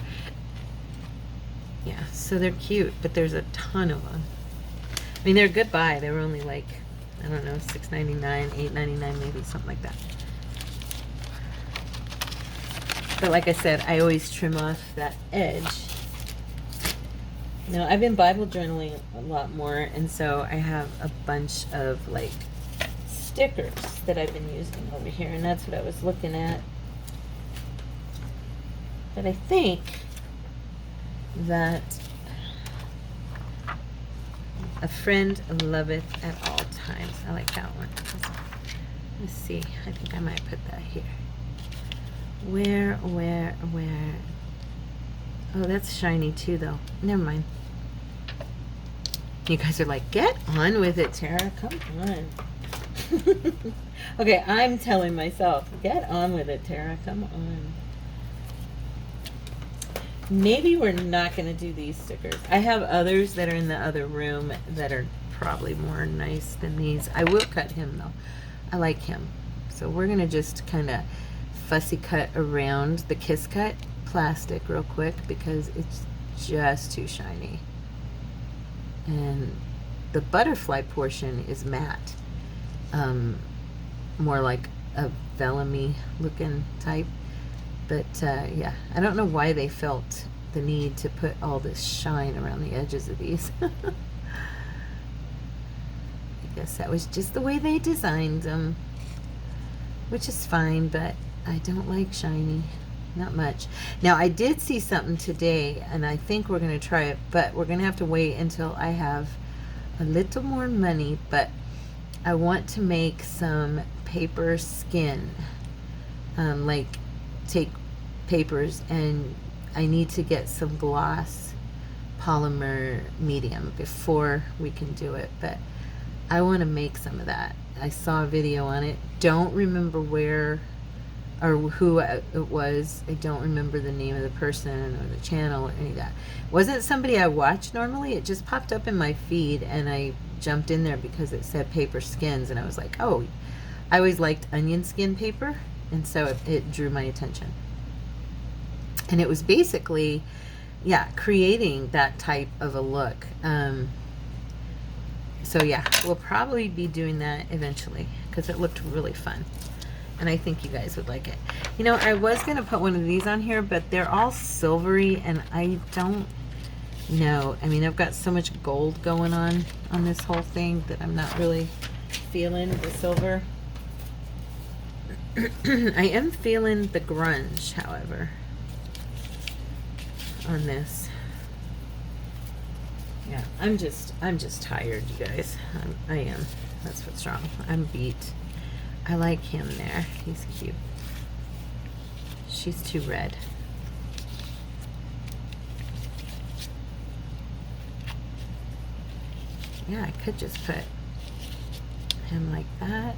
Yeah, so they're cute, but there's a ton of them. I mean, they're a good buy. They were only like, I don't know, $6.99, $8.99 maybe, something like that. But like I said, I always trim off that edge. Now, I've been Bible journaling a lot more, and so I have a bunch of like stickers that I've been using over here, and that's what I was looking at. But I think that a friend loveth at all times. I like that one. Let's see. I think I might put that here. Where? Oh, that's shiny too, though. Never mind. You guys are like, get on with it, Tara. Come on. Okay, I'm telling myself, get on with it, Tara. Come on. Maybe we're not going to do these stickers. I have others that are in the other room that are probably more nice than these. I will cut him, though. I like him. So we're going to just kind of fussy cut around the Kiss Cut plastic real quick because it's just too shiny. And the butterfly portion is matte. More like a vellum-y looking type. But yeah, I don't know why they felt the need to put all this shine around the edges of these. I guess that was just the way they designed them, which is fine, but I don't like shiny. Not much. Now, I did see something today, and I think we're going to try it, but we're going to have to wait until I have a little more money. But I want to make some paper skin. Like, take papers, and I need to get some gloss polymer medium before we can do it. But I want to make some of that. I saw a video on it. Don't remember where or who it was. I don't remember the name of the person or the channel or any of that. It wasn't somebody I watch normally. It just popped up in my feed, and I jumped in there because it said paper skins, and I was like, oh, I always liked onion skin paper, and so it drew my attention. And it was basically, yeah, creating that type of a look. So yeah, we'll probably be doing that eventually because it looked really fun. And I think you guys would like it. You know, I was going to put one of these on here, but they're all silvery, and I don't know. I mean, I've got so much gold going on this whole thing that I'm not really feeling the silver. I am feeling the grunge, however, on this. Yeah, I'm just tired, you guys. I am. That's what's wrong. I'm beat. I like him there. He's cute. She's too red. Yeah, I could just put him like that.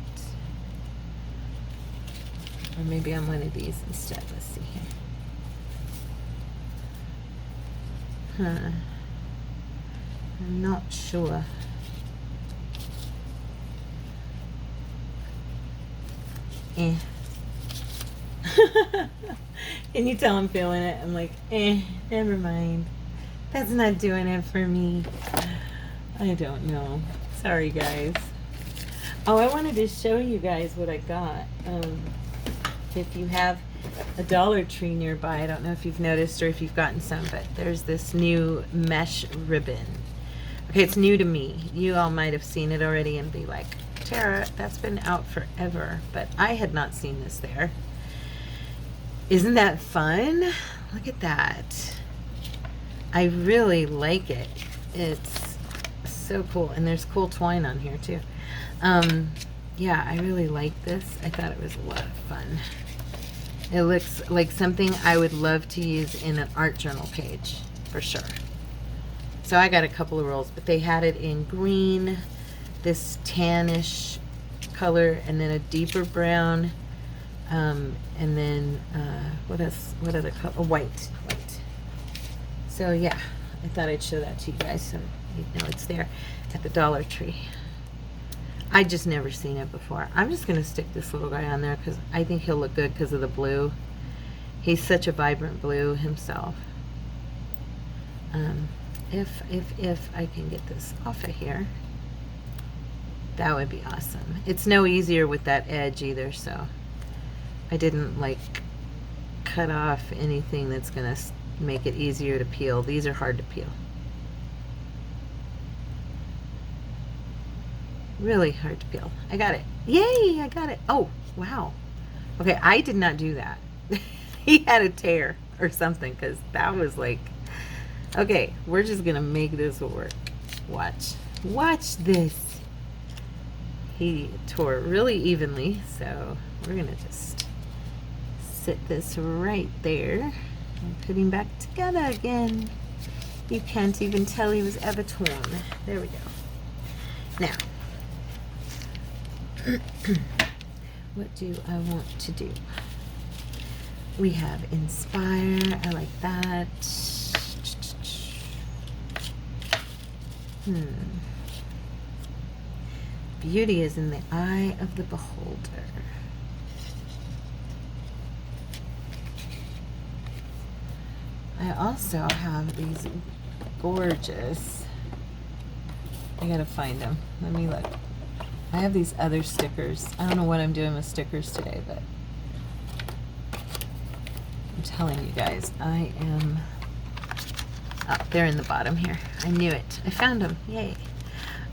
Or maybe on one of these instead. Let's see here. Huh. I'm not sure. Eh. Can you tell I'm feeling it? I'm like, never mind. That's not doing it for me. I don't know. Sorry, guys. Oh, I wanted to show you guys what I got. If you have a Dollar Tree nearby, I don't know if you've noticed or if you've gotten some, but there's this new mesh ribbon. Okay, it's new to me. You all might have seen it already and be like, Tara, that's been out forever, but I had not seen this there. Isn't that fun? Look at that. I really like it. It's so cool, and there's cool twine on here too. Yeah, I really like this. I thought it was a lot of fun. It looks like something I would love to use in an art journal page for sure. So I got a couple of rolls, but they had it in green, this tannish color, and then a deeper brown, and then what other color? White. So yeah, I thought I'd show that to you guys so you know it's there at the Dollar Tree. I just never seen it before. I'm just gonna stick this little guy on there because I think he'll look good because of the blue. He's such a vibrant blue himself. If I can get this off of here, that would be awesome. It's no easier with that edge either, so I didn't like cut off anything that's gonna make it easier to peel. These are hard to peel. Really hard to peel. I got it. Yay, I got it. Oh, wow. Okay, I did not do that. He had a tear or something because that was like, okay, we're just going to make this work. Watch. Watch this. He tore really evenly, so we're going to just sit this right there and put him back together again. You can't even tell he was ever torn. There we go. Now, what do I want to do? We have inspire. I like that. Beauty is in the eye of the beholder. I also have these gorgeous, I gotta find them. Let me look. I have these other stickers. I don't know what I'm doing with stickers today, but I'm telling you guys, I am, oh, they're in the bottom here. I knew it. I found them. Yay.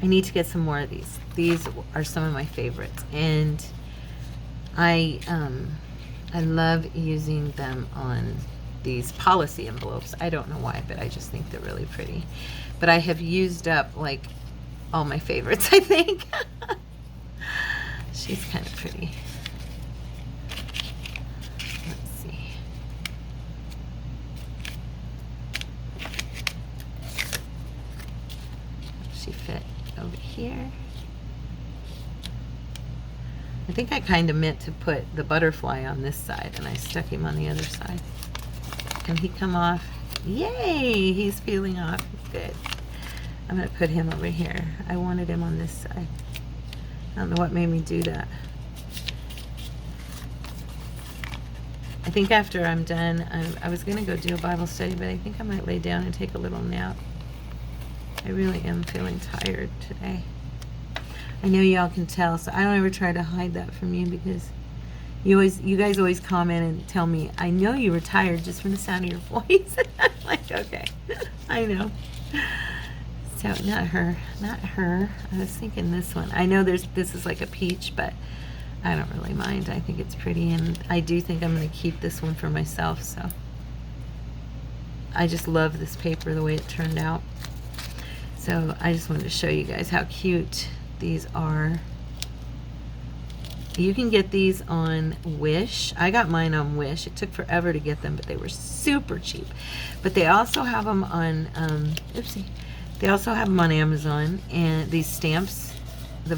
I need to get some more of these. These are some of my favorites, and I love using them on these policy envelopes. I don't know why, but I just think they're really pretty. But I have used up like all my favorites, I think. She's kind of pretty. Let's see. She fit over here. I think I kind of meant to put the butterfly on this side, and I stuck him on the other side. Can he come off? Yay! He's peeling off. Good. I'm going to put him over here. I wanted him on this side. I don't know what made me do that. I think after I'm done, I was going to go do a Bible study, but I think I might lay down and take a little nap. I really am feeling tired today. I know y'all can tell, so I don't ever try to hide that from you, because you guys always comment and tell me, I know you were tired just from the sound of your voice. I'm like, okay, I know. So not her. I was thinking this one. I know this is like a peach, but I don't really mind. I think it's pretty, and I do think I'm going to keep this one for myself. So I just love this paper, the way it turned out. So I just wanted to show you guys how cute these are. You can get these on Wish. I got mine on Wish. It took forever to get them, but they were super cheap. But they also have them on, oopsie. They also have them on Amazon. And these stamps, they're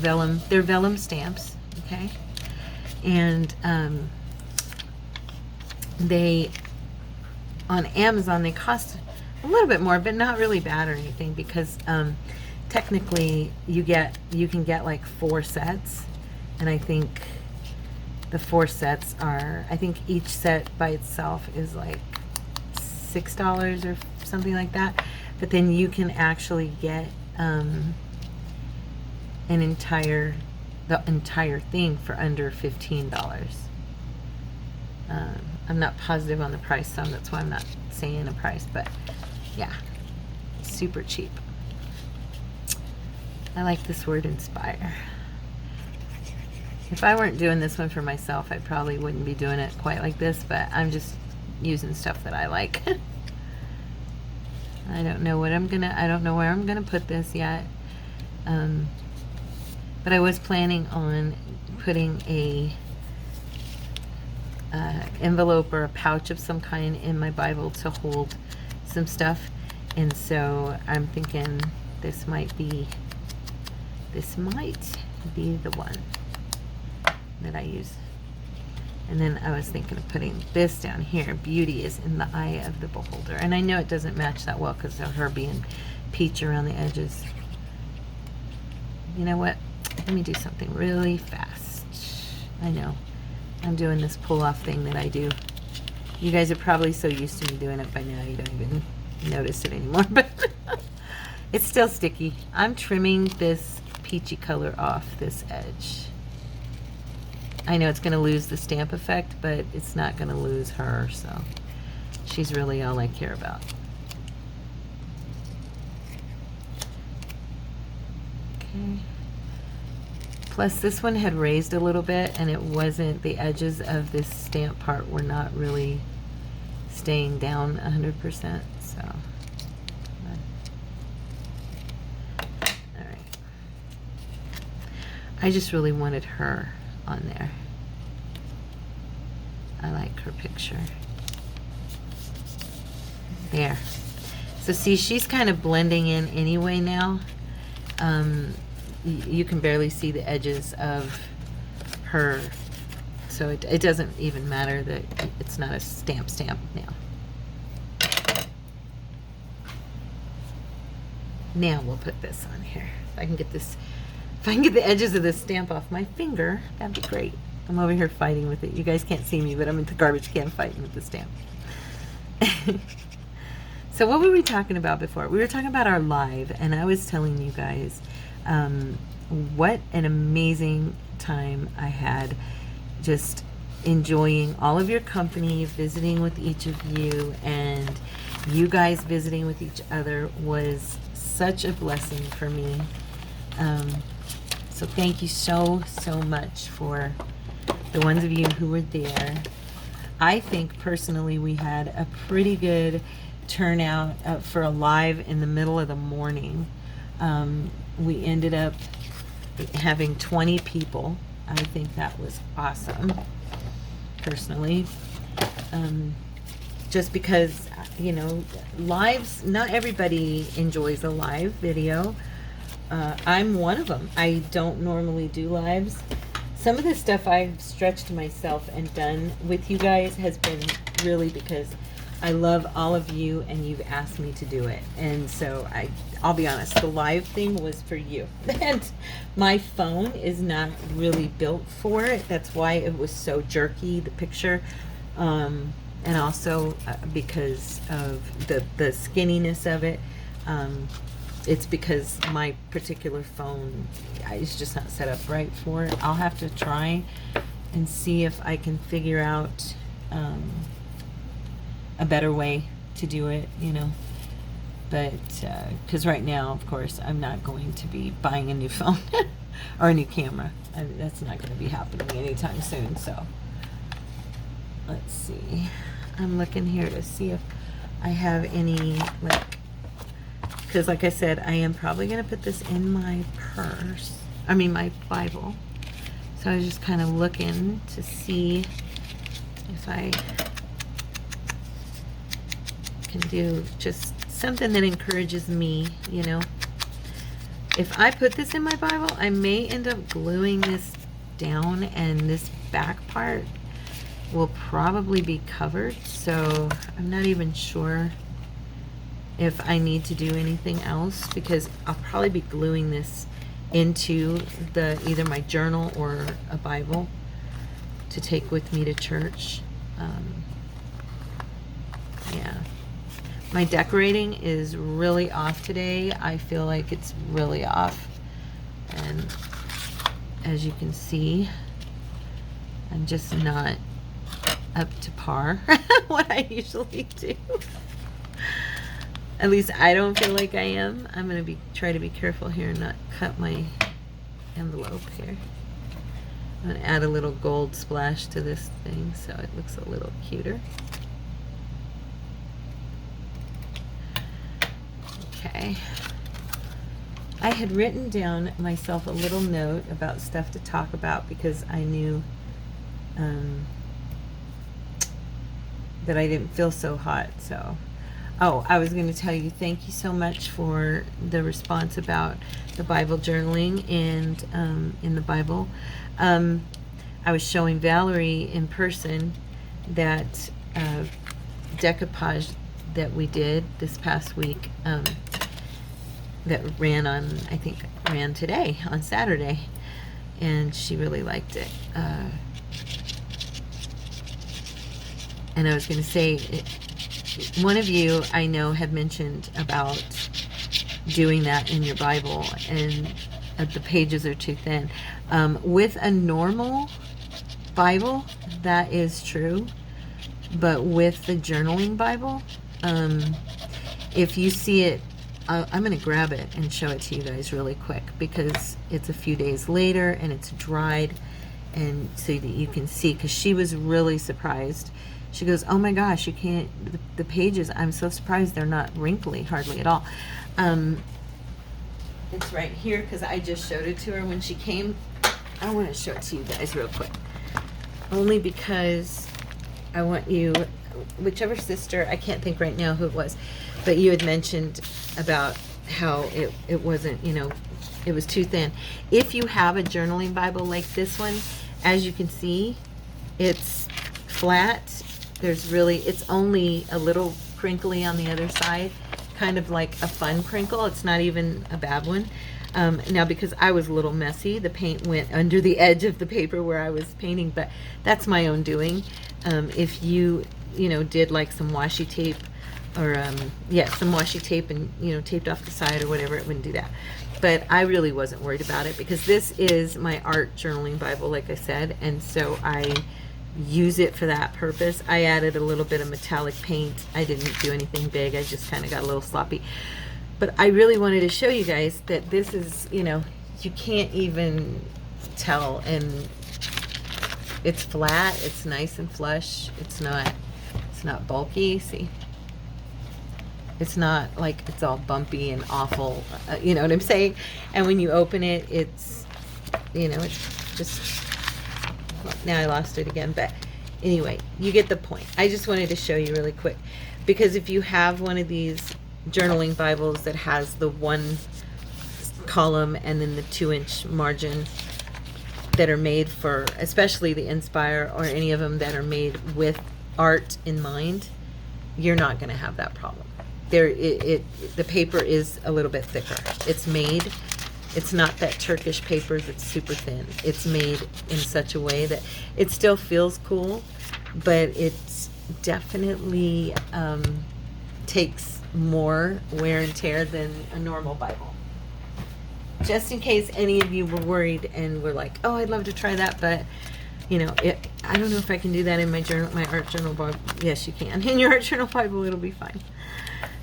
vellum stamps, okay? And they, on Amazon, they cost a little bit more, but not really bad or anything, because technically you can get like 4 sets. And I think the 4 sets are, I think each set by itself is like $6 or something like that. But then you can actually get the entire thing for under $15. I'm not positive on the price, so that's why I'm not saying a price, but yeah, super cheap. I like this word, inspire. If I weren't doing this one for myself, I probably wouldn't be doing it quite like this, but I'm just using stuff that I like. I don't know where I'm gonna put this yet. But I was planning on putting a envelope or a pouch of some kind in my Bible to hold some stuff, and so I'm thinking this might be the one that I use. And then I was thinking of putting this down here. Beauty is in the eye of the beholder. And I know it doesn't match that well because of her being peach around the edges. You know what? Let me do something really fast. I know. I'm doing this pull-off thing that I do. You guys are probably so used to me doing it by now you don't even notice it anymore. But it's still sticky. I'm trimming this peachy color off this edge. I know it's going to lose the stamp effect, but it's not going to lose her, so she's really all I care about. Okay. Plus this one had raised a little bit, and it wasn't, the edges of this stamp part were not really staying down 100%, so. All right. I just really wanted her on there. I like her picture. There. So see, she's kind of blending in anyway now. You can barely see the edges of her. So it doesn't even matter that it's not a stamp now. Now we'll put this on here. If I can get the edges of this stamp off my finger, that'd be great. I'm over here fighting with it. You guys can't see me, but I'm at the garbage can fighting with the stamp. So what were we talking about before? We were talking about our live, and I was telling you guys what an amazing time I had, just enjoying all of your company, visiting with each of you, and you guys visiting with each other was such a blessing for me. So thank you so much for the ones of you who were there. I think personally we had a pretty good turnout for a live in the middle of the morning. We ended up having 20 people. I think that was awesome, personally. Just because, you know, lives, not everybody enjoys a live video. I'm one of them. I don't normally do lives. Some of the stuff I've stretched myself and done with you guys has been really because I love all of you and you've asked me to do it. And so I'll be honest, the live thing was for you. And my phone is not really built for it. That's why it was so jerky, the picture. And also because of the skinniness of it. It's because my particular phone is just not set up right for it. I'll have to try and see if I can figure out a better way to do it, you know. But because right now, of course, I'm not going to be buying a new phone or a new camera. That's not going to be happening anytime soon. So let's see. I'm looking here to see if I have any, like, because like I said, I am probably going to put this in my purse. I mean, my Bible. So I was just kind of looking to see if I can do just something that encourages me, you know. If I put this in my Bible, I may end up gluing this down, and this back part will probably be covered. So I'm not even sure if I need to do anything else, because I'll probably be gluing this into either my journal or a Bible to take with me to church. Yeah. My decorating is really off today. I feel like it's really off. And as you can see, I'm just not up to par what I usually do. At least I don't feel like I am. I'm going to try to be careful here and not cut my envelope here. I'm going to add a little gold splash to this thing so it looks a little cuter. Okay. I had written down myself a little note about stuff to talk about because I knew that I didn't feel so hot. So, oh, I was going to tell you, thank you so much for the response about the Bible journaling and in the Bible. I was showing Valerie in person that decoupage that we did this past week that ran today on Saturday, and she really liked it. And I was going to say, one of you I know had mentioned about doing that in your Bible, and the pages are too thin. With a normal Bible, that is true, but with the journaling Bible, if you see it, I'm going to grab it and show it to you guys really quick because it's a few days later and it's dried, and so that you can see, because she was really surprised. She goes, oh my gosh, you can't, the pages, I'm so surprised they're not wrinkly hardly at all. It's right here because I just showed it to her when she came. I want to show it to you guys real quick, only because I want you, whichever sister, I can't think right now who it was, but you had mentioned about how it wasn't, you know, it was too thin. If you have a journaling Bible like this one, as you can see, it's flat. It's only a little crinkly on the other side, kind of like a fun crinkle. It's not even a bad one. Now, because I was a little messy, the paint went under the edge of the paper where I was painting, but that's my own doing. If you know, did like some washi tape or, some washi tape and, you know, taped off the side or whatever, it wouldn't do that. But I really wasn't worried about it because this is my art journaling Bible, like I said, and so I use it for that purpose. I added a little bit of metallic paint. I didn't do anything big. I just kind of got a little sloppy. But I really wanted to show you guys that this is, you know, you can't even tell, and it's flat, it's nice and flush, it's not bulky, see? It's not like it's all bumpy and awful, you know what I'm saying? And when you open it, it's, you know, it's just, well, now I lost it again, but anyway, you get the point. I just wanted to show you really quick, because if you have one of these journaling Bibles that has the one column and then the 2-inch margin that are made for, especially the Inspire or any of them that are made with art in mind, you're not going to have that problem. The paper is a little bit thicker. It's not that Turkish paper that's super thin. It's made in such a way that it still feels cool, but it's definitely takes more wear and tear than a normal Bible. Just in case any of you were worried and were like, oh, I'd love to try that, but you know, I don't know if I can do that in my art journal Bible. Yes, you can. In your art journal Bible, it'll be fine.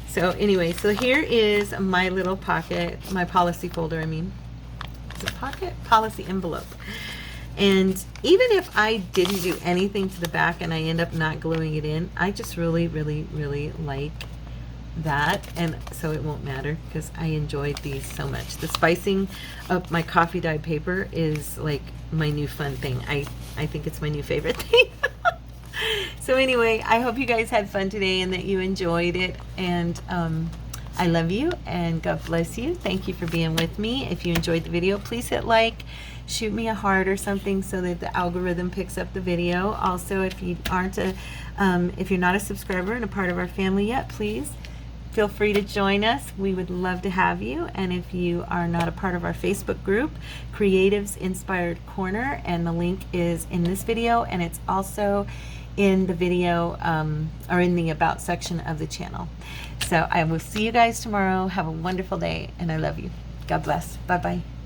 So anyway, so here is my little pocket, my policy folder, I mean. Is it pocket? Policy envelope. And even if I didn't do anything to the back and I end up not gluing it in, I just really, really, really like that, and so it won't matter because I enjoyed these so much. The spicing of my coffee dyed paper is like my new fun thing. I think it's my new favorite thing. So anyway, I hope you guys had fun today and that you enjoyed it, and I love you and God bless you. Thank you for being with me. If you enjoyed the video, please hit like, shoot me a heart or something so that the algorithm picks up the video. Also, if you aren't if you're not a subscriber and a part of our family yet, please feel free to join us. We would love to have you. And if you are not a part of our Facebook group, Creatives Inspired Corner, and the link is in this video, and it's also in the video or in the About section of the channel. So I will see you guys tomorrow. Have a wonderful day, and I love you. God bless. Bye-bye.